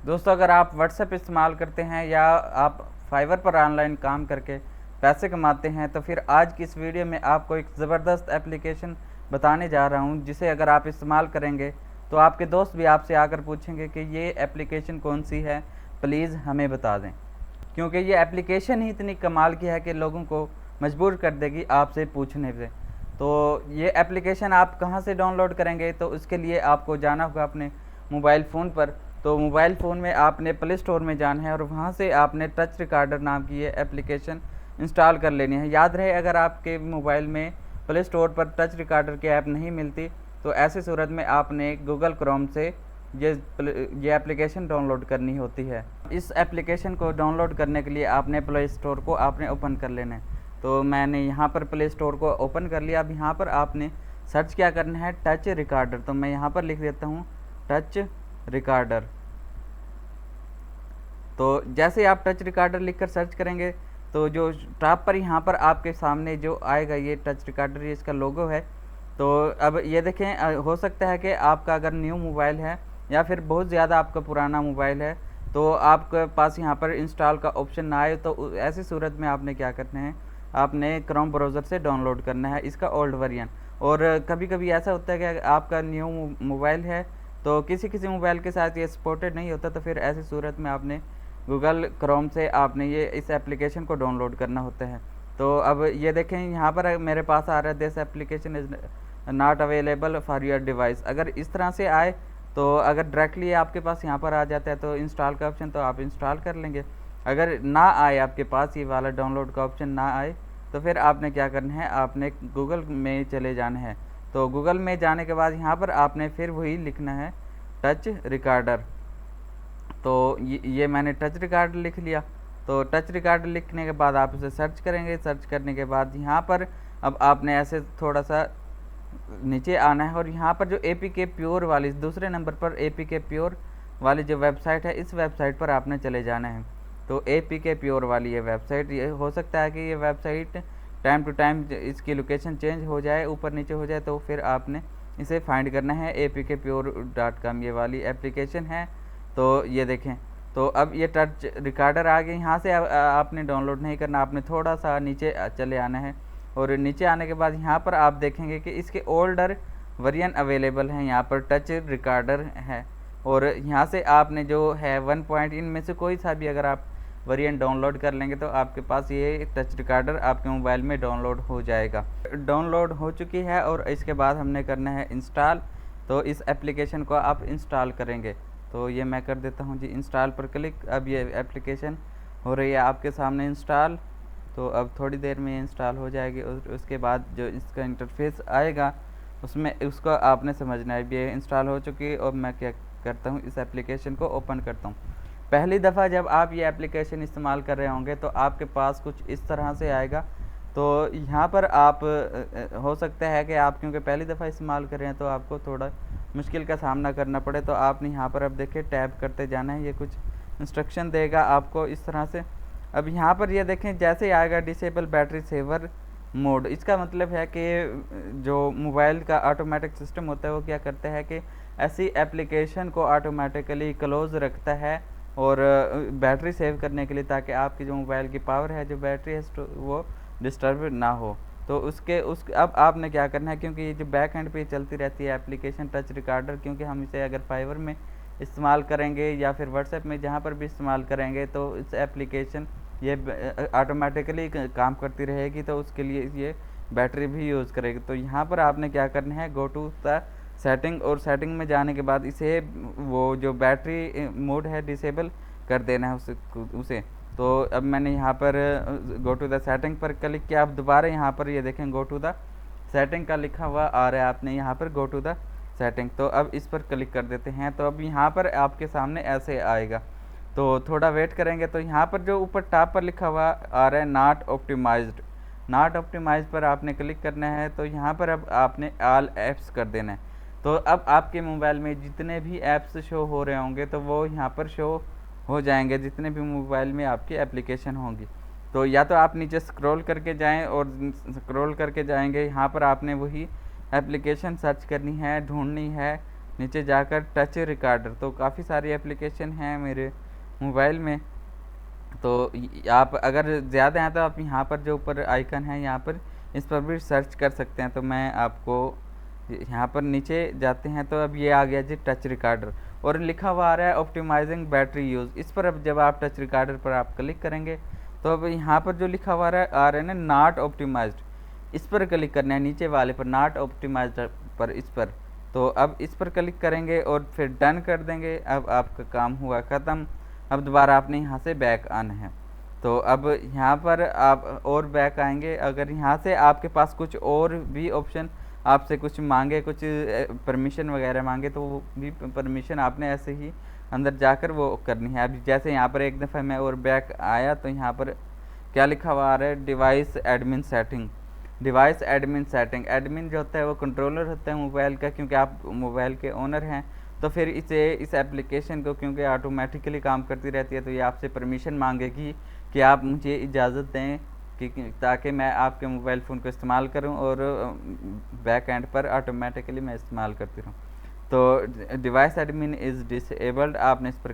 दोस्तों, अगर आप व्हाट्सएप इस्तेमाल करते हैं या आप फाइवर पर ऑनलाइन काम करके पैसे कमाते हैं, तो फिर आज की इस वीडियो में आपको एक ज़बरदस्त एप्लीकेशन बताने जा रहा हूं, जिसे अगर आप इस्तेमाल करेंगे तो आपके दोस्त भी आपसे आकर पूछेंगे कि ये एप्लीकेशन कौन सी है, प्लीज़ हमें बता दें। क्योंकि ये एप्लीकेशन ही इतनी कमाल की है कि लोगों को मजबूर कर देगी आपसे पूछने से। तो ये एप्लीकेशन आप कहाँ से डाउनलोड करेंगे, तो उसके लिए आपको जाना होगा अपने मोबाइल फ़ोन पर। तो मोबाइल फ़ोन में आपने प्ले स्टोर में जाना है और वहाँ से आपने टच रिकॉर्डर नाम की ये एप्लीकेशन इंस्टॉल कर लेनी है। याद रहे, अगर आपके मोबाइल में प्ले स्टोर पर टच रिकॉर्डर की ऐप नहीं मिलती, तो ऐसी सूरत में आपने गूगल क्रोम से ये एप्लीकेशन डाउनलोड करनी होती है। इस एप्लीकेशन को डाउनलोड करने के लिए आपने प्ले स्टोर को आपने ओपन कर लेना है। तो मैंने यहाँ पर प्ले स्टोर को ओपन कर लिया। अब यहाँ पर आपने सर्च क्या करना है, टच रिकॉर्डर। तो मैं यहाँ पर लिख देता हूँ टच रिकॉर्डर। तो जैसे आप टच रिकॉर्डर लिखकर सर्च करेंगे तो जो टॉप पर यहाँ पर आपके सामने जो आएगा ये टच रिकॉर्डर, ये इसका लोगो है। तो अब ये देखें, हो सकता है कि आपका अगर न्यू मोबाइल है या फिर बहुत ज़्यादा आपका पुराना मोबाइल है, तो आपके पास यहाँ पर इंस्टॉल का ऑप्शन ना आए। तो ऐसी सूरत में आपने क्या करना है, आपने क्रोम ब्राउज़र से डाउनलोड करना है इसका ओल्ड वर्जन। और कभी कभी ऐसा होता है कि आपका न्यू मोबाइल है तो किसी किसी मोबाइल के साथ ये सपोर्टेड नहीं होता, तो फिर ऐसी सूरत में आपने गूगल क्रोम से आपने ये इस एप्लीकेशन को डाउनलोड करना होता है। तो अब ये देखें, यहाँ पर मेरे पास आ रहा है this application is not available for your device. अगर इस तरह से आए, तो अगर डायरेक्टली आपके पास यहाँ पर आ जाता है तो इंस्टॉल का ऑप्शन, तो आप इंस्टॉल कर लेंगे। अगर ना आए आपके पास ये वाला डाउनलोड का ऑप्शन ना आए, तो फिर आपने क्या करना है, आपने गूगल में चले जाना है। तो गूगल में जाने के बाद यहाँ पर आपने फिर वही लिखना है टच रिकॉर्डर। तो ये मैंने टच रिकॉर्डर लिख लिया। तो टच रिकॉर्डर लिखने के बाद आप उसे सर्च करेंगे। सर्च करने के बाद यहाँ पर अब आपने ऐसे थोड़ा सा नीचे आना है और यहाँ पर जो APK प्योर वाली दूसरे नंबर पर APK प्योर वाली जो वेबसाइट है, इस वेबसाइट पर आपने चले जाना है। तो APK प्योर वाली ये वेबसाइट, ये हो सकता है कि ये वेबसाइट टाइम टू टाइम इसकी लोकेशन चेंज हो जाए, ऊपर नीचे हो जाए, तो फिर आपने इसे फाइंड करना है। apkpure.com ये वाली एप्लीकेशन है। तो ये देखें, तो अब ये टच रिकॉर्डर आ गया। यहाँ से आपने डाउनलोड नहीं करना, आपने थोड़ा सा नीचे चले आना है। और नीचे आने के बाद यहाँ पर आप देखेंगे कि इसके ओल्डर वर्जन अवेलेबल हैं, यहाँ पर टच रिकॉर्डर है। और यहाँ से आपने जो है 1 पॉइंट इनमें से कोई सा भी अगर आप वर्जन डाउनलोड कर लेंगे, तो आपके पास ये टच रिकॉर्डर आपके मोबाइल में डाउनलोड हो जाएगा। डाउनलोड हो चुकी है और इसके बाद हमने करना है इंस्टॉल। तो इस एप्लीकेशन को आप इंस्टॉल करेंगे। तो ये मैं कर देता हूँ जी, इंस्टॉल पर क्लिक। अब ये एप्लीकेशन हो रही है आपके सामने इंस्टॉल। तो अब थोड़ी देर में इंस्टॉल हो जाएगी और उसके बाद जो इसका इंटरफेस आएगा उसमें उसको आपने समझना है। ये इंस्टॉल हो चुकी है और मैं क्या करता हूँ, इस एप्लीकेशन को ओपन करता हूँ। पहली दफ़ा जब आप ये एप्लीकेशन इस्तेमाल कर रहे होंगे तो आपके पास कुछ इस तरह से आएगा। तो यहाँ पर आप हो सकता है कि आप क्योंकि पहली दफ़ा इस्तेमाल कर रहे हैं तो आपको थोड़ा मुश्किल का सामना करना पड़े। तो आपने यहाँ पर अब देखिए टैप करते जाना है, ये कुछ इंस्ट्रक्शन देगा आपको इस तरह से। अब यहाँ पर ये देखें, जैसे आएगा डिसेबल बैटरी सेवर मोड, इसका मतलब है कि जो मोबाइल का ऑटोमेटिक सिस्टम होता है वो क्या करता है कि ऐसी एप्लीकेशन को ऑटोमेटिकली क्लोज़ रखता है और बैटरी सेव करने के लिए, ताकि आपकी जो मोबाइल की पावर है, जो बैटरी है, वो डिस्टर्ब ना हो। तो अब आपने क्या करना है, क्योंकि ये जो बैक एंड पे चलती रहती है एप्लीकेशन टच रिकॉर्डर, क्योंकि हम इसे अगर फाइवर में इस्तेमाल करेंगे या फिर व्हाट्सएप में जहाँ पर भी इस्तेमाल करेंगे, तो इस एप्लीकेशन ये ऑटोमेटिकली काम करती रहेगी, तो उसके लिए ये बैटरी भी यूज़ करेगी। तो यहाँ पर आपने क्या करना है, गो टू द सेटिंग, और सेटिंग में जाने के बाद इसे वो जो बैटरी मोड है डिसेबल कर देना है उसे। तो अब मैंने यहाँ पर गो टू द सेटिंग पर क्लिक किया। अब दोबारा यहाँ पर ये देखें गो टू द सेटिंग का लिखा हुआ आ रहा है, आपने यहाँ पर गो टू द सेटिंग, तो अब इस पर क्लिक कर देते हैं। तो अब यहाँ पर आपके सामने ऐसे आएगा। तो थोड़ा वेट करेंगे तो यहाँ पर जो ऊपर टॉप पर लिखा हुआ आ रहा है नॉट ऑप्टिमाइज्ड, नॉट ऑप्टिमाइज्ड पर आपने क्लिक करना है। तो यहाँ पर अब आपने ऑल ऐप्स कर देना है। तो अब आपके मोबाइल में जितने भी ऐप्स शो हो रहे होंगे तो वो यहाँ पर शो हो जाएंगे, जितने भी मोबाइल में आपकी एप्लीकेशन होंगी। तो या तो आप नीचे स्क्रॉल करके जाएं और स्क्रॉल करके जाएंगे, यहाँ पर आपने वही एप्लीकेशन सर्च करनी है, ढूंढनी है। नीचे जाकर टच रिकॉर्डर, तो काफ़ी सारी एप्लीकेशन हैं मेरे मोबाइल में। तो आप अगर ज़्यादा हैं तो आप यहाँ पर जो ऊपर आइकन है यहाँ पर इस पर भी सर्च कर सकते हैं। तो मैं आपको यहाँ पर नीचे जाते हैं तो अब ये आ गया जी टच रिकॉर्डर, और लिखा हुआ आ रहा है ऑप्टिमाइजिंग बैटरी यूज़। इस पर अब जब आप टच रिकॉर्डर पर आप क्लिक करेंगे तो अब यहाँ पर जो लिखा हुआ आ रहा है ना नॉट ऑप्टिमाइज्ड, इस पर क्लिक करना है, नीचे वाले पर नॉट ऑप्टिमाइज्ड पर, इस पर। तो अब इस पर क्लिक करेंगे और फिर डन कर देंगे। अब आपका काम हुआ ख़त्म। अब दोबारा आपने यहाँ से बैक आना है। तो अब यहाँ पर आप और बैक आएंगे, अगर यहाँ से आपके पास कुछ और भी ऑप्शन आपसे कुछ मांगे, कुछ परमिशन वगैरह मांगे, तो वो भी परमिशन आपने ऐसे ही अंदर जाकर वो करनी है। अभी जैसे यहाँ पर एक दफ़ा मैं और बैक आया तो यहाँ पर क्या लिखा हुआ आ रहा है, device admin setting. Device admin setting, admin जो होता है वो कंट्रोलर होता है मोबाइल का, क्योंकि आप मोबाइल के ओनर हैं। तो फिर इस एप्लीकेशन को क्योंकि ऑटोमेटिकली काम करती रहती है, तो ये आपसे परमिशन मांगेगी कि आप मुझे इजाज़त दें कि ताकि मैं आपके मोबाइल फ़ोन को इस्तेमाल करूं और बैक एंड पर ऑटोमेटिकली मैं इस्तेमाल करती रहूं। तो डिवाइस एडमिन इज़ डिसेबल्ड, आपने इस पर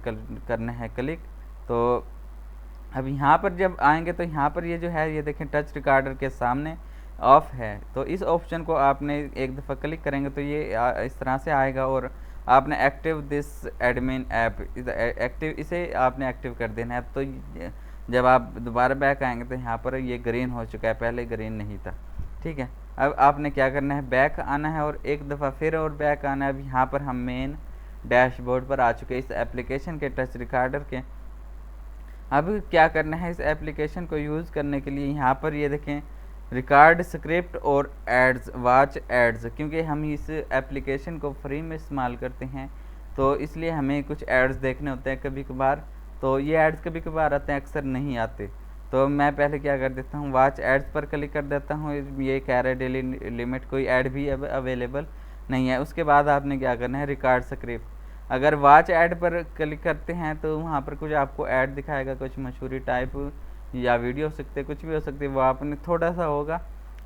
करना है क्लिक। तो अब यहाँ पर जब आएंगे तो यहाँ पर ये जो है ये देखें टच रिकॉर्डर के सामने ऑफ है, तो इस ऑप्शन को आपने एक दफ़ा क्लिक करेंगे तो ये इस तरह से आएगा, और आपने active this admin app active, इसे आपने एक्टिव कर देना है। तो जब आप दोबारा बैक आएंगे तो यहाँ पर ये ग्रीन हो चुका है, पहले ग्रीन नहीं था। ठीक है, अब आपने क्या करना है, बैक आना है और एक दफ़ा फिर और बैक आना है। अब यहाँ पर हम मेन डैशबोर्ड पर आ चुके हैं इस एप्लीकेशन के टच रिकॉर्डर के। अब क्या करना है, इस एप्लीकेशन को यूज़ करने के लिए यहाँ पर ये देखें रिकॉर्ड स्क्रिप्ट और एड्स, वॉच एड्स, क्योंकि हम इस एप्लीकेशन को फ्री में इस्तेमाल करते हैं तो इसलिए हमें कुछ एड्स देखने होते हैं कभी कभार। तो ये एड्स कभी कभार आते हैं, अक्सर नहीं आते। तो मैं पहले क्या कर देता हूँ, वॉच एड्स पर क्लिक कर देता हूँ। ये कह रहा है डेली लिमिट, कोई ऐड भी अब अवेलेबल नहीं है। उसके बाद आपने क्या करना है, रिकॉर्ड स्क्रिप्ट। अगर वॉच ऐड पर क्लिक करते हैं तो वहाँ पर कुछ आपको ऐड दिखाएगा, कुछ मशहूरी टाइप या वीडियो हो सकते, कुछ भी हो सकती है। वो आपने थोड़ा सा होगा,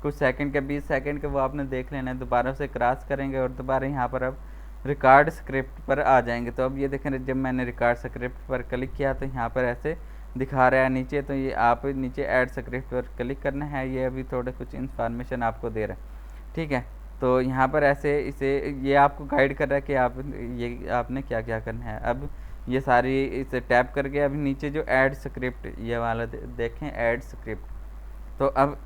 कुछ सेकंड का, 20 सेकंड का, वो आपने देख लेना है। दोबारा से क्रॉस करेंगे और दोबारा यहाँ पर अब रिकॉर्ड स्क्रिप्ट पर आ जाएंगे। तो अब ये देखें, जब मैंने रिकॉर्ड स्क्रिप्ट पर क्लिक किया तो यहाँ पर ऐसे दिखा रहा है नीचे। तो ये आप नीचे ऐड स्क्रिप्ट पर क्लिक करना है, ये अभी थोड़े कुछ इन्फॉर्मेशन आपको दे रहा है। ठीक है, तो यहाँ पर ऐसे इसे ये आपको गाइड कर रहा है कि आप ये आपने क्या क्या करना है। अब ये सारी इसे टैप करके अभी नीचे जो ऐड स्क्रिप्ट ये वाला देखें, ऐड स्क्रिप्ट, तो अब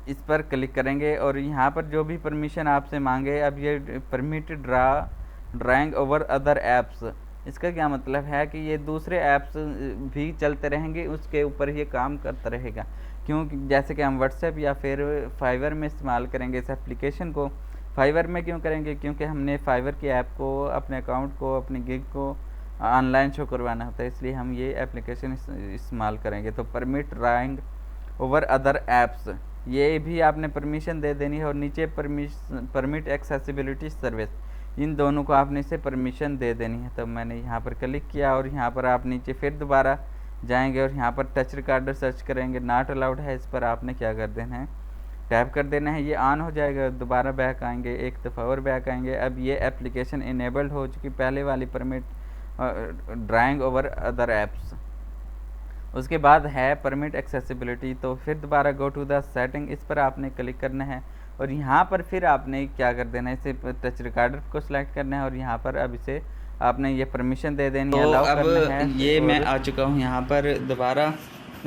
इस पर क्लिक करेंगे और यहाँ पर जो भी परमिशन आपसे मांगे, अब ये permit drawing over other apps, इसका क्या मतलब है कि ये दूसरे ऐप्स भी चलते रहेंगे, उसके ऊपर ये काम करता रहेगा। क्योंकि जैसे कि हम व्हाट्सएप या फिर फाइवर में इस्तेमाल करेंगे इस एप्लीकेशन को। फाइवर में क्यों करेंगे, क्योंकि हमने फाइवर की ऐप को, अपने अकाउंट को, अपनी गिग को ऑनलाइन शो करवाना होता है, इसलिए हम ये एप्लीकेशन इस्तेमाल करेंगे। तो permit drawing over other apps, ये भी आपने परमिशन दे देनी है। और नीचे परमिट एक्सेसिबिलिटी सर्विस, इन दोनों को आपने इसे परमिशन दे देनी है। तो मैंने यहाँ पर क्लिक किया और यहाँ पर आप नीचे फिर दोबारा जाएंगे और यहाँ पर टच रिकॉर्डर सर्च करेंगे, नॉट अलाउड है, इस पर आपने क्या कर देना है, टैप कर देना है। ये ऑन हो जाएगा, दोबारा बैक आएंगे, एक दफ़ा और बैक आएंगे। अब ये एप्लीकेशन इनेबल्ड हो चुकी, पहले वाली permit drawing over other apps. उसके बाद है परमिट एक्सेसिबिलिटी, तो फिर दोबारा गो टू द सेटिंग, इस पर आपने क्लिक करना है और यहाँ पर फिर आपने क्या कर देना है, इसे टच रिकॉर्डर को सिलेक्ट करना है और यहाँ पर अब इसे आपने ये परमिशन दे देनी है, अलाउ करना है। ये मैं आ चुका हूँ यहाँ पर, दोबारा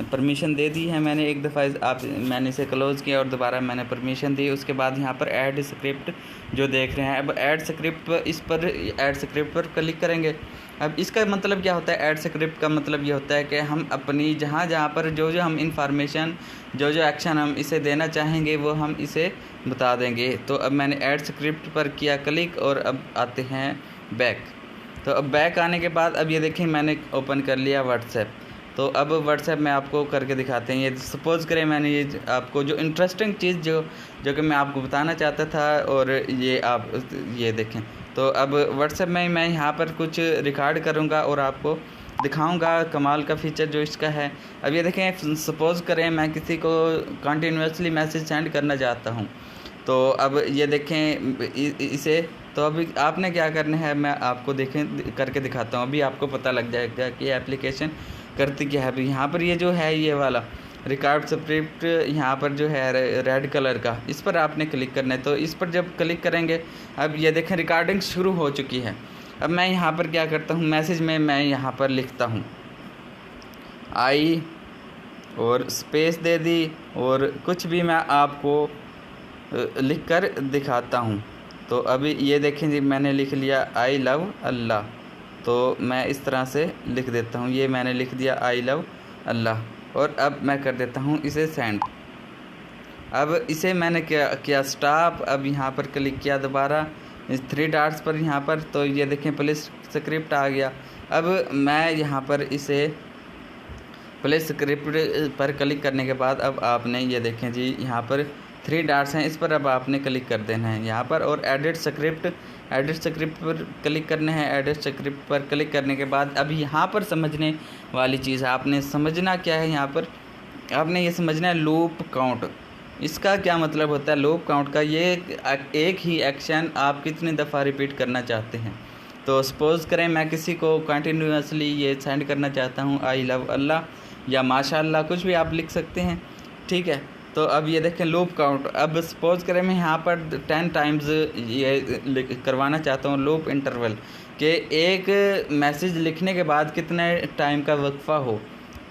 परमिशन दे दी है मैंने एक दफ़ा, मैंने इसे क्लोज़ किया और दोबारा मैंने परमिशन दी। उसके बाद यहाँ पर ऐड स्क्रिप्ट जो देख रहे हैं, अब ऐड स्क्रिप्ट पर, इस पर ऐड स्क्रिप्ट पर क्लिक करेंगे। अब इसका मतलब क्या होता है, ऐड स्क्रिप्ट का मतलब ये होता है कि हम अपनी जहाँ पर जो हम इंफॉर्मेशन, जो एक्शन हम इसे देना चाहेंगे वो हम इसे बता देंगे। तो अब मैंने ऐड स्क्रिप्ट पर किया क्लिक और अब आते हैं बैक। तो अब बैक आने के बाद अब ये देखें मैंने ओपन कर लिया व्हाट्सएप। तो अब व्हाट्सएप में आपको करके दिखाते हैं। ये सपोज़ करें मैंने ये आपको जो इंटरेस्टिंग चीज़ जो कि मैं आपको बताना चाहता था, और ये आप ये देखें। तो अब व्हाट्सएप में मैं यहाँ पर कुछ रिकॉर्ड करूँगा और आपको दिखाऊंगा कमाल का फ़ीचर जो इसका है। अब ये देखें, सपोज़ करें मैं किसी को कंटिन्यूसली मैसेज सेंड करना चाहता हूँ, तो अब ये देखें इसे तो अभी आपने क्या करना है, मैं आपको देखें करके दिखाता हूँ। अभी आपको पता लग जाएगा कि एप्लीकेशन करती क्या है। अभी यहाँ पर ये जो है ये वाला रिकॉर्ड स्क्रिप्ट यहाँ पर जो है रेड कलर का, इस पर आपने क्लिक करना है। तो इस पर जब क्लिक करेंगे, अब ये देखें रिकॉर्डिंग शुरू हो चुकी है। अब मैं यहाँ पर क्या करता हूँ, मैसेज में मैं यहाँ पर लिखता हूँ आई और स्पेस दे दी और कुछ भी मैं आपको लिख कर दिखाता हूँ। तो अभी ये देखें जी, मैंने लिख लिया आई लव अल्लाह। तो मैं इस तरह से लिख देता हूँ, ये मैंने लिख दिया आई लव अल्लाह। और अब मैं कर देता हूँ इसे सेंड। अब इसे मैंने क्या किया स्टॉप। अब यहाँ पर क्लिक किया दोबारा इस 3 डॉट्स पर यहाँ पर, तो ये देखें प्लेस स्क्रिप्ट आ गया। अब मैं यहाँ पर इसे प्लेस स्क्रिप्ट पर क्लिक करने के बाद अब आपने ये देखें जी यहाँ पर 3 डॉट्स हैं, इस पर अब आपने क्लिक कर देना है यहाँ पर और एडिट स्क्रिप्ट पर क्लिक करना है। एडिट स्क्रिप्ट पर क्लिक करने के बाद अब यहाँ पर समझने वाली चीज़ है, आपने समझना क्या है। यहाँ पर आपने ये समझना है लूप काउंट। इसका क्या मतलब होता है लूप काउंट का? ये एक ही एक्शन आप कितनी दफ़ा रिपीट करना चाहते हैं। तो सपोज़ करें मैं किसी को कंटिन्यूसली ये सेंड करना चाहता हूँ आई लव अल्लाह या माशाअल्लाह, कुछ भी आप लिख सकते हैं, ठीक है। तो अब ये देखें लूप काउंट। अब सपोज़ करें मैं यहाँ पर 10 टाइम्स ये करवाना चाहता हूँ लूप इंटरवल कि एक मैसेज लिखने के बाद कितने टाइम का वक्फ़ा हो।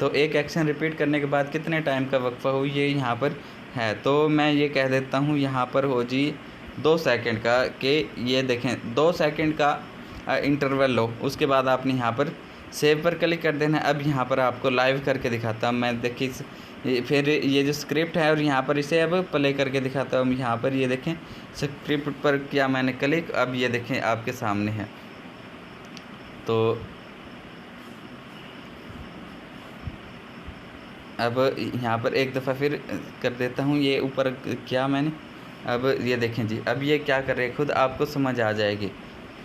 तो एक एक्शन रिपीट करने के बाद कितने टाइम का वक्फ़ा हो, ये यहाँ पर है। तो मैं ये कह देता हूँ यहाँ पर हो जी 2 सेकंड का, कि ये देखें 2 सेकंड का इंटरवल लो। उसके बाद आपने यहाँ पर सेव पर क्लिक कर देना है। अब यहाँ पर आपको लाइव करके दिखाता हूँ मैं, देखिए फिर ये जो स्क्रिप्ट है और यहाँ पर इसे अब प्ले करके दिखाता हूँ। यहाँ पर ये देखें स्क्रिप्ट पर किया मैंने क्लिक, अब ये देखें आपके सामने है। तो अब यहाँ पर एक दफ़ा फिर कर देता हूँ, ये ऊपर किया मैंने। अब ये देखें जी, अब ये क्या कर रहे हैं खुद आपको समझ आ जाएगी।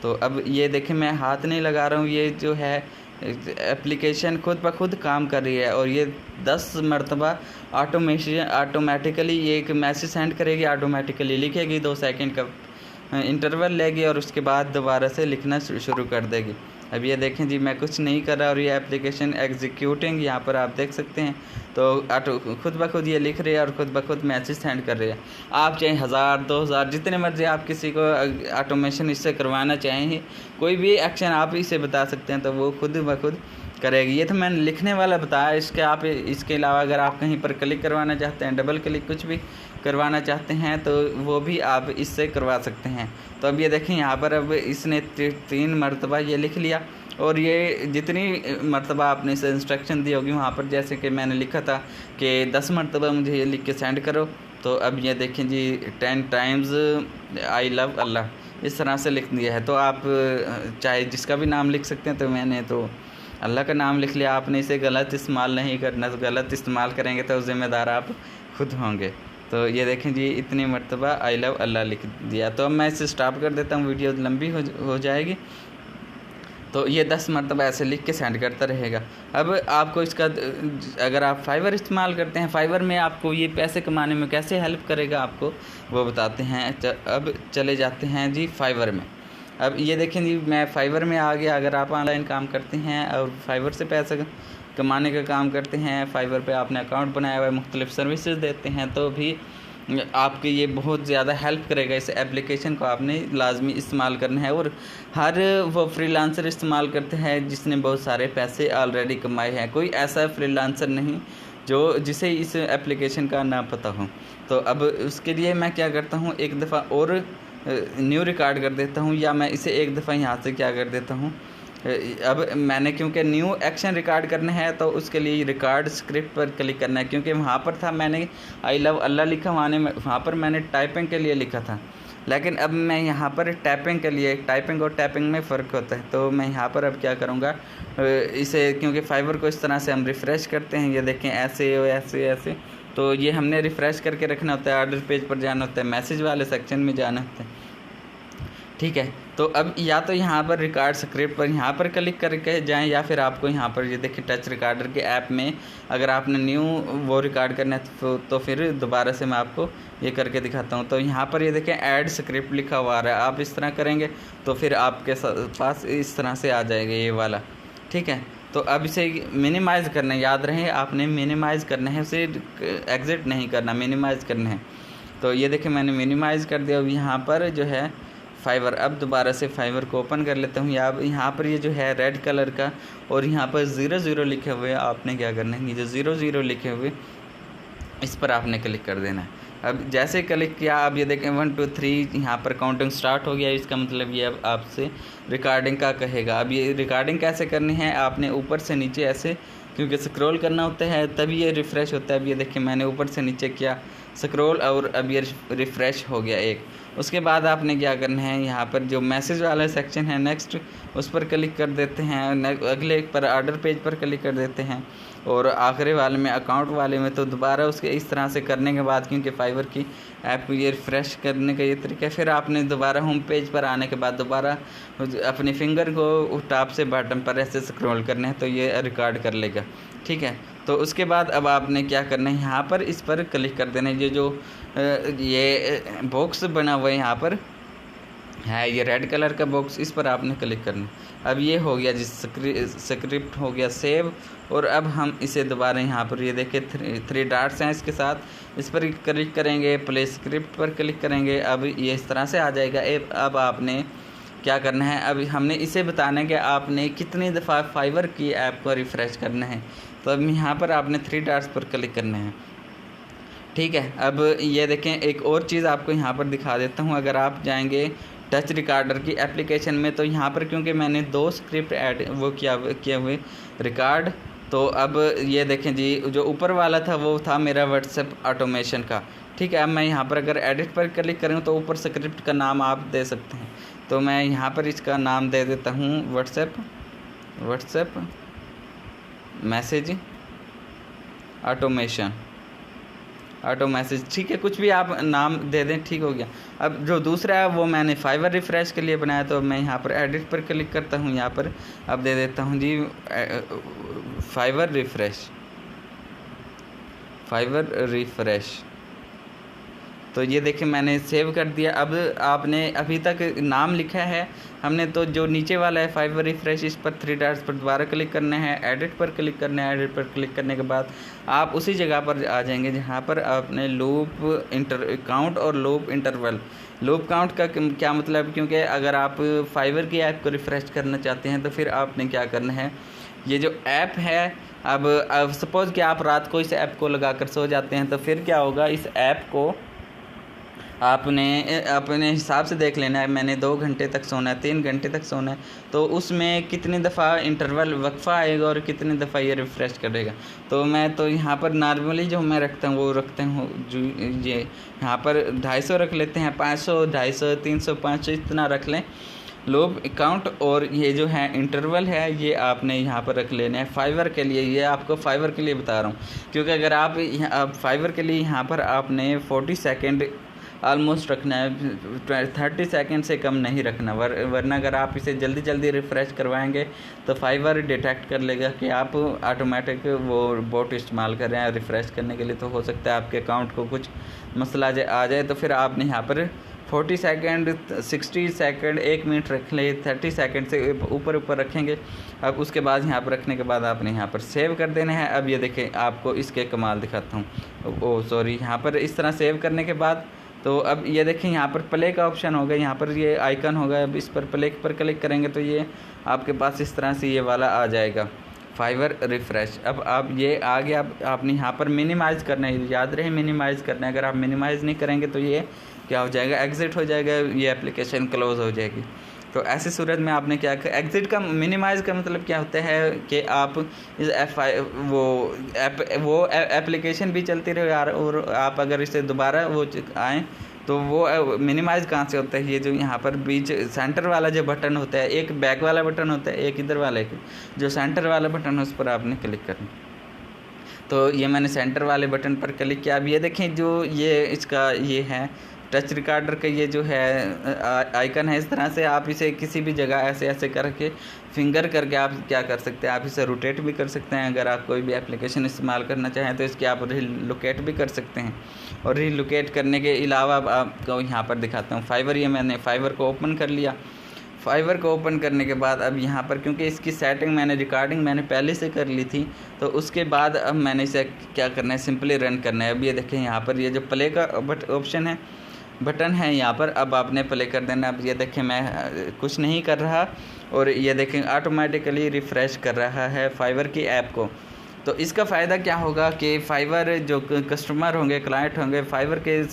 तो अब ये देखें मैं हाथ नहीं लगा रहा हूँ, ये जो है एप्लीकेशन खुद ब खुद काम कर रही है और ये 10 मरतबा ऑटोमेटिकली ये एक मैसेज सेंड करेगी, ऑटोमेटिकली लिखेगी, 2 सेकंड का इंटरवल लेगी और उसके बाद दोबारा से लिखना शुरू कर देगी। अब ये देखें जी मैं कुछ नहीं कर रहा और ये एप्लीकेशन एग्जीक्यूटिंग यहाँ पर आप देख सकते हैं। तो खुद ब खुद ये लिख रही है और खुद ब खुद मैसेज सेंड कर रही है। आप चाहे 1000 2000 जितने मर्जी आप किसी को ऑटोमेशन इससे करवाना चाहें, कोई भी एक्शन आप इसे बता सकते हैं तो वो खुद ब खुद करेगी। ये तो मैंने लिखने वाला बताया, इसके अलावा अगर आप कहीं पर क्लिक करवाना चाहते हैं, डबल क्लिक कुछ भी करवाना चाहते हैं तो वो भी आप इससे करवा सकते हैं। तो अब ये देखें यहाँ पर अब इसने 3 मरतबा ये लिख लिया और ये जितनी मरतबा आपने इसे इंस्ट्रक्शन दी होगी वहाँ पर, जैसे कि मैंने लिखा था कि 10 मरतबा मुझे ये लिख के सेंड करो। तो अब ये देखें जी 10 टाइम्स आई लव अल्लाह, इस तरह से लिख दिया है। तो आप चाहे जिसका भी नाम लिख सकते हैं, तो मैंने तो अल्लाह का नाम लिख लिया। आपने इसे गलत इस्तेमाल नहीं करना, तो गलत इस्तेमाल करेंगे तो ज़िम्मेदार आप खुद होंगे। तो ये देखें जी इतनी मरतबा आई लव अल्लाह लिख दिया। तो अब मैं इसे स्टॉप कर देता हूँ, वीडियो लंबी हो जाएगी। तो ये 10 मरतबा ऐसे लिख के सेंड करता रहेगा। अब आपको इसका, अगर आप फाइवर इस्तेमाल करते हैं, फाइवर में आपको ये पैसे कमाने में कैसे हेल्प करेगा आपको वो बताते हैं। अब चले जाते हैं जी फाइवर में। अब ये देखें जी मैं फाइवर में आ गया। अगर आप ऑनलाइन काम करते हैं और फाइवर से पैसा कमाने का काम करते हैं, फाइवर पे आपने अकाउंट बनाया हुआ है, मुख्तलिफ सर्विसेज देते हैं, तो भी आपके ये बहुत ज़्यादा हेल्प करेगा। इस एप्लीकेशन को आपने लाजमी इस्तेमाल करना है। और हर वो फ्रीलांसर इस्तेमाल करते हैं जिसने बहुत सारे पैसे ऑलरेडी कमाए हैं। कोई ऐसा फ्रीलांसर नहीं जिसे इस एप्लीकेशन का ना पता हो। तो अब उसके लिए मैं क्या करता हूँ, एक दफ़ा और न्यू रिकॉर्ड कर देता हूँ, या मैं इसे एक दफ़ा यहाँ से क्या कर देता हूँ। अब मैंने क्योंकि न्यू एक्शन रिकॉर्ड करना है तो उसके लिए रिकॉर्ड स्क्रिप्ट पर क्लिक करना है, क्योंकि वहाँ पर था मैंने आई लव अल्लाह लिखा, वहाँ पर मैंने टाइपिंग के लिए लिखा था। लेकिन अब मैं यहाँ पर टाइपिंग के लिए, टाइपिंग और टाइपिंग में फ़र्क होता है, तो मैं यहाँ पर अब क्या करूँगा, इसे क्योंकि फाइवर को इस तरह से हम रिफ़्रेश करते हैं, ये देखें ऐसे ऐसे ऐसे, तो ये हमने रिफ़्रेश करके रखना होता है। ऑर्डर पेज पर जाना होता है, मैसेज वाले सेक्शन में जाना होता है। ठीक है। तो अब या तो यहाँ पर रिकॉर्ड स्क्रिप्ट पर यहाँ पर क्लिक करके जाएं, या फिर आपको यहाँ पर ये देखिए टच रिकॉर्डर के ऐप में अगर आपने न्यू वो रिकॉर्ड करना है तो फिर दोबारा से मैं आपको ये करके दिखाता हूँ। तो यहाँ पर ये देखें ऐड स्क्रिप्ट लिखा हुआ आ रहा है, आप इस तरह करेंगे तो फिर आपके पास इस तरह से आ जाएगा ये वाला। ठीक है। तो अब इसे मिनिमाइज़ करना है, याद रहे आपने मिनिमाइज़ करना है, उसे एग्ज़िट नहीं करना, मिनिमाइज़ करना है। तो ये देखें मैंने मिनिमाइज़ कर दिया। अब यहाँ पर जो है फाइवर, अब दोबारा से फाइवर को ओपन कर लेता हूँ। यहाँ पर ये जो है रेड कलर का और यहाँ पर 00 लिखे हुए, आपने क्या करना है, ये जो 00 लिखे हुए इस पर आपने क्लिक कर देना है। अब जैसे क्लिक किया, अब ये देखें 1 2 3 यहाँ पर काउंटिंग स्टार्ट हो गया। इसका मतलब ये अब आपसे रिकॉर्डिंग का कहेगा। अब ये रिकॉर्डिंग कैसे करनी है, आपने ऊपर से नीचे ऐसे क्योंकि स्क्रॉल करना होता है तभी ये रिफ़्रेश होता है। अब ये देखिए मैंने ऊपर से नीचे किया स्क्रॉल और अब ये रिफ़्रेश हो गया एक। उसके बाद आपने क्या करना है, यहाँ पर जो मैसेज वाला सेक्शन है नेक्स्ट उस पर क्लिक कर देते हैं, अगले पर ऑर्डर पेज पर क्लिक कर देते हैं और आखिरी वाले में अकाउंट वाले में। तो दोबारा उसके इस तरह से करने के बाद, क्योंकि फाइवर की ऐप को ये रिफ़्रेश करने का ये तरीका है, फिर आपने दोबारा होम पेज पर आने के बाद दोबारा अपने फिंगर को टॉप से बॉटम पर ऐसे स्क्रॉल करना है तो ये रिकॉर्ड कर लेगा। ठीक है। तो उसके बाद अब आपने क्या करना है, यहाँ पर इस पर क्लिक कर देना है। ये जो ये बॉक्स बना हुआ है यहाँ पर है, ये रेड कलर का बॉक्स, इस पर आपने क्लिक करना। अब ये हो गया जिस स्क्रिप्ट हो गया सेव। और अब हम इसे दोबारा यहाँ पर ये देखिए 3 डॉट्स हैं इसके साथ, इस पर क्लिक करेंगे, प्ले स्क्रिप्ट पर क्लिक करेंगे। अब ये इस तरह से आ जाएगा। अब आपने क्या करना है, अब हमने इसे बताना है कि आपने कितनी दफ़ा फाइवर की ऐप को रिफ़्रेश करना है। तो अब यहाँ पर आपने 3 डॉट्स पर क्लिक करना है। ठीक है। अब ये देखें एक और चीज़ आपको यहाँ पर दिखा देता हूँ। अगर आप जाएंगे टच रिकॉर्डर की एप्लीकेशन में तो यहाँ पर क्योंकि मैंने 2 स्क्रिप्ट ऐड वो किए हुए रिकॉर्ड, तो अब ये देखें जी जो ऊपर वाला था वो था मेरा व्हाट्सएप ऑटोमेशन का। ठीक है। अब मैं यहाँ पर अगर एडिट पर क्लिक करूँ तो ऊपर स्क्रिप्ट का नाम आप दे सकते हैं। तो मैं यहाँ पर इसका नाम दे देता हूँ व्हाट्सएप मैसेज ऑटो मैसेज। ठीक है, कुछ भी आप नाम दे दें, ठीक हो गया। अब जो दूसरा है वो मैंने फाइवर रिफ़्रेश के लिए बनाया, तो मैं यहाँ पर एडिट पर क्लिक करता हूँ, यहाँ पर अब दे देता हूँ जी फाइवर रिफ़्रेश। तो ये देखिए मैंने सेव कर दिया। अब आपने अभी तक नाम लिखा है हमने, तो जो नीचे वाला है फाइवर रिफ़्रेश, इस पर 3 डॉट्स पर दोबारा क्लिक करना है, एडिट पर क्लिक करना है। एडिट पर क्लिक करने के बाद आप उसी जगह पर आ जाएंगे जहाँ पर आपने लूप काउंट और लूप इंटरवल। लूप काउंट का क्या मतलब, क्योंकि अगर आप फाइवर की ऐप को रिफ़्रेश करना चाहते हैं तो फिर आपने क्या करना है, ये जो ऐप है अब सपोज़ कि आप रात को इस ऐप को लगा कर सो जाते हैं, तो फिर क्या होगा, इस ऐप को आपने अपने हिसाब से देख लेना है। मैंने 2 घंटे तक सोना है, 3 घंटे तक सोना है, तो उसमें कितनी दफ़ा इंटरवल वक्फ़ा आएगा और कितनी दफ़ा ये रिफ़्रेश करेगा। तो मैं तो यहाँ पर नॉर्मली जो मैं रखता हूँ वो रखता हूँ जो ये यहाँ पर 250 रख लेते हैं, 500 250 300 500 इतना रख लें लूप अकाउंट। और ये जो है इंटरवल है ये आपने यहाँ पर रख लेना है फाइवर के लिए। ये आपको फाइवर के लिए बता रहा हूँ, क्योंकि अगर आप फाइवर के लिए यहाँ पर आपने 40 सेकेंड ऑलमोस्ट रखना है, 30 सेकंड से कम नहीं रखना, वरना अगर आप इसे जल्दी जल्दी रिफ़्रेश करवाएंगे तो फाइवर डिटेक्ट कर लेगा कि आप ऑटोमेटिक वो बोट इस्तेमाल कर रहे हैं रिफ़्रेश करने के लिए। तो हो सकता है आपके अकाउंट को कुछ मसला आ जाए, तो फिर आपने यहाँ पर 40 सेकंड 60 सेकंड 1 मिनट रख ले, 30 सेकंड से ऊपर रखेंगे। अब उसके बाद यहाँ पर रखने के बाद आपने यहाँ पर सेव कर देना है। अब ये देखें आपको इसके कमाल दिखाता हूँ, सॉरी, यहाँ पर इस तरह सेव करने के बाद तो अब ये देखें यहाँ पर प्ले का ऑप्शन होगा, यहाँ पर ये आइकन होगा। अब इस पर प्ले पर क्लिक करेंगे तो ये आपके पास इस तरह से ये वाला आ जाएगा फाइवर रिफ़्रेश। अब आप ये आ गया, आपने यहाँ पर मिनिमाइज़ करना है, याद रहे मिनिमाइज़ करना है। अगर आप मिनिमाइज़ नहीं करेंगे तो ये क्या हो जाएगा, एग्ज़िट हो जाएगा, ये एप्लीकेशन क्लोज़ हो जाएगी। तो ऐसी सूरत में आपने क्या एग्ज़िट का मिनिमाइज़ का मतलब क्या होता है कि आप इस वो एप्लीकेशन भी चलती रहे और आप अगर इसे दोबारा वो आएँ तो वो मिनिमाइज़ कहाँ से होता है, ये जो यहाँ पर बीच सेंटर वाला जो बटन होता है, एक बैक वाला बटन होता है, एक इधर वाला, एक जो सेंटर वाला बटन है उस पर आपने क्लिक करना। तो ये मैंने सेंटर वाले बटन पर क्लिक किया। अब ये देखें जो ये इसका ये है टच रिकॉर्डर का ये जो है आइकन है, इस तरह से आप इसे किसी भी जगह ऐसे ऐसे करके फिंगर करके आप क्या कर सकते हैं, आप इसे रोटेट भी कर सकते हैं। अगर आप कोई भी एप्लीकेशन इस्तेमाल करना चाहें तो इसकी आप रीलोकेट भी कर सकते हैं। और रीलोकेट करने के अलावा आपको यहाँ पर दिखाता हूँ फाइवर। ये मैंने फाइवर को ओपन कर लिया। फाइवर को ओपन करने के बाद अब यहाँ पर क्योंकि इसकी सेटिंग रिकॉर्डिंग मैंने पहले से कर ली थी, तो उसके बाद अब मैंने इसे क्या करना है, सिंपली रन करना है। अब ये देखें यहाँ पर ये जो प्ले का ऑप्शन है, बटन है यहाँ पर, अब आपने प्ले कर देना। अब ये देखें मैं कुछ नहीं कर रहा और ये देखें ऑटोमेटिकली रिफ़्रेश कर रहा है फाइवर की ऐप को। तो इसका फ़ायदा क्या होगा कि फाइवर जो कस्टमर होंगे, क्लाइंट होंगे, फाइवर के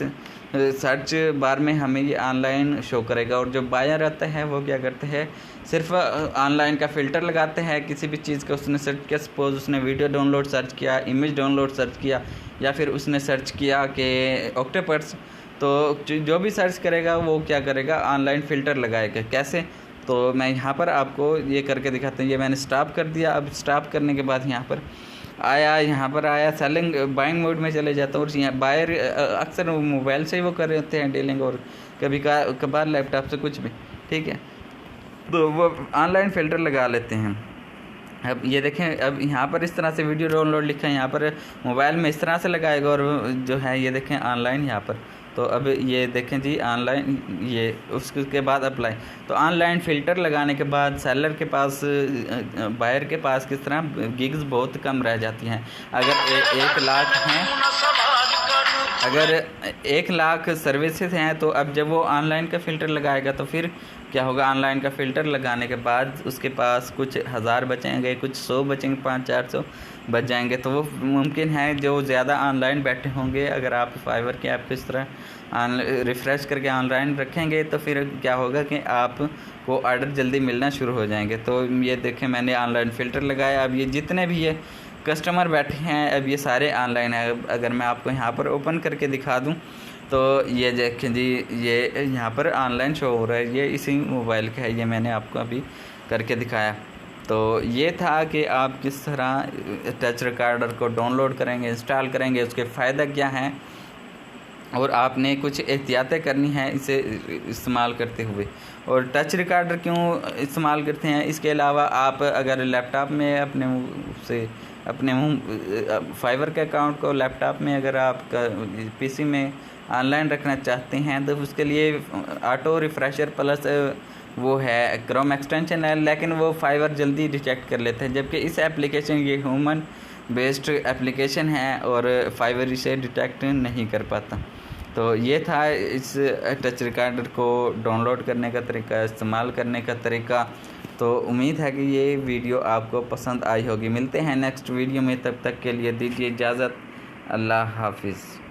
सर्च बार में हमें ये ऑनलाइन शो करेगा। और जो बायर रहते हैं वो क्या करते हैं, सिर्फ ऑनलाइन का फ़िल्टर लगाते हैं। किसी भी चीज़ का उसने सर्च किया, सपोज़ उसने वीडियो डाउनलोड सर्च किया, इमेज डाउनलोड सर्च किया, या फिर उसने सर्च किया कि ऑक्टोपस, तो जो भी सर्च करेगा वो क्या करेगा, ऑनलाइन फ़िल्टर लगाएगा। कैसे, तो मैं यहाँ पर आपको ये करके दिखाता हूँ। ये मैंने स्टॉप कर दिया। अब स्टॉप करने के बाद यहाँ पर आया सेलिंग बाइंग मोड में चले जाता हूँ। और यहाँ बायर अक्सर मोबाइल से ही वो कर रहे होते हैं डीलिंग, और कभी कभार लैपटॉप से, कुछ भी, ठीक है। तो वो ऑनलाइन फ़िल्टर लगा लेते हैं। अब ये देखें, अब यहाँ पर इस तरह से वीडियो डाउनलोड लिखा है, यहाँ पर मोबाइल में इस तरह से लगाएगा। और जो है ये देखें ऑनलाइन यहाँ पर, तो अब ये देखें जी ऑनलाइन, ये उसके बाद अप्लाई। तो ऑनलाइन फ़िल्टर लगाने के बाद सेलर के पास, बायर के पास किस तरह गिग्स बहुत कम रह जाती हैं। अगर 1 लाख हैं, अगर 1 लाख सर्विसेज हैं, तो अब जब वो ऑनलाइन का फ़िल्टर लगाएगा तो फिर क्या होगा, ऑनलाइन का फ़िल्टर लगाने के बाद उसके पास कुछ हज़ार बचेंगे, कुछ 100 बचेंगे, 500-400 बच जाएंगे। तो वो मुमकिन है जो ज़्यादा ऑनलाइन बैठे होंगे, अगर आप फाइवर के ऐप को इस तरह रिफ़्रेश करके ऑनलाइन रखेंगे तो फिर क्या होगा कि आपको ऑर्डर जल्दी मिलना शुरू हो जाएंगे। तो ये देखें मैंने ऑनलाइन फ़िल्टर लगाया। अब ये जितने भी ये कस्टमर बैठे हैं, अब ये सारे ऑनलाइन है। अगर मैं आपको यहाँ पर ओपन करके दिखा दूँ तो ये देखें जी, ये यहाँ पर ऑनलाइन शो हो रहा है। ये इसी मोबाइल का है, ये मैंने आपको अभी करके दिखाया। तो ये था कि आप किस तरह टच रिकॉर्डर को डाउनलोड करेंगे, इंस्टॉल करेंगे, उसके फ़ायदा क्या हैं, और आपने कुछ एहतियातें करनी है इसे इस्तेमाल करते हुए। और टच रिकॉर्डर क्यों इस्तेमाल करते हैं, इसके अलावा आप अगर लैपटॉप में अपने फाइवर के अकाउंट को लैपटॉप में, अगर आप पीसी में ऑनलाइन रखना चाहते हैं, तो उसके लिए ऑटो रिफ़्रेशर प्लस वो है क्रोम एक्सटेंशन है, लेकिन वो फाइवर जल्दी डिटेक्ट कर लेते हैं। जबकि इस एप्लीकेशन, ये ह्यूमन बेस्ड एप्लीकेशन है और फाइवर इसे डिटेक्ट नहीं कर पाता। तो ये था इस टच रिकॉर्डर को डाउनलोड करने का तरीका, इस्तेमाल करने का तरीका। तो उम्मीद है कि ये वीडियो आपको पसंद आई होगी। मिलते हैं नेक्स्ट वीडियो में, तब तक के लिए दीजिए इजाज़त। अल्लाह हाफिज़।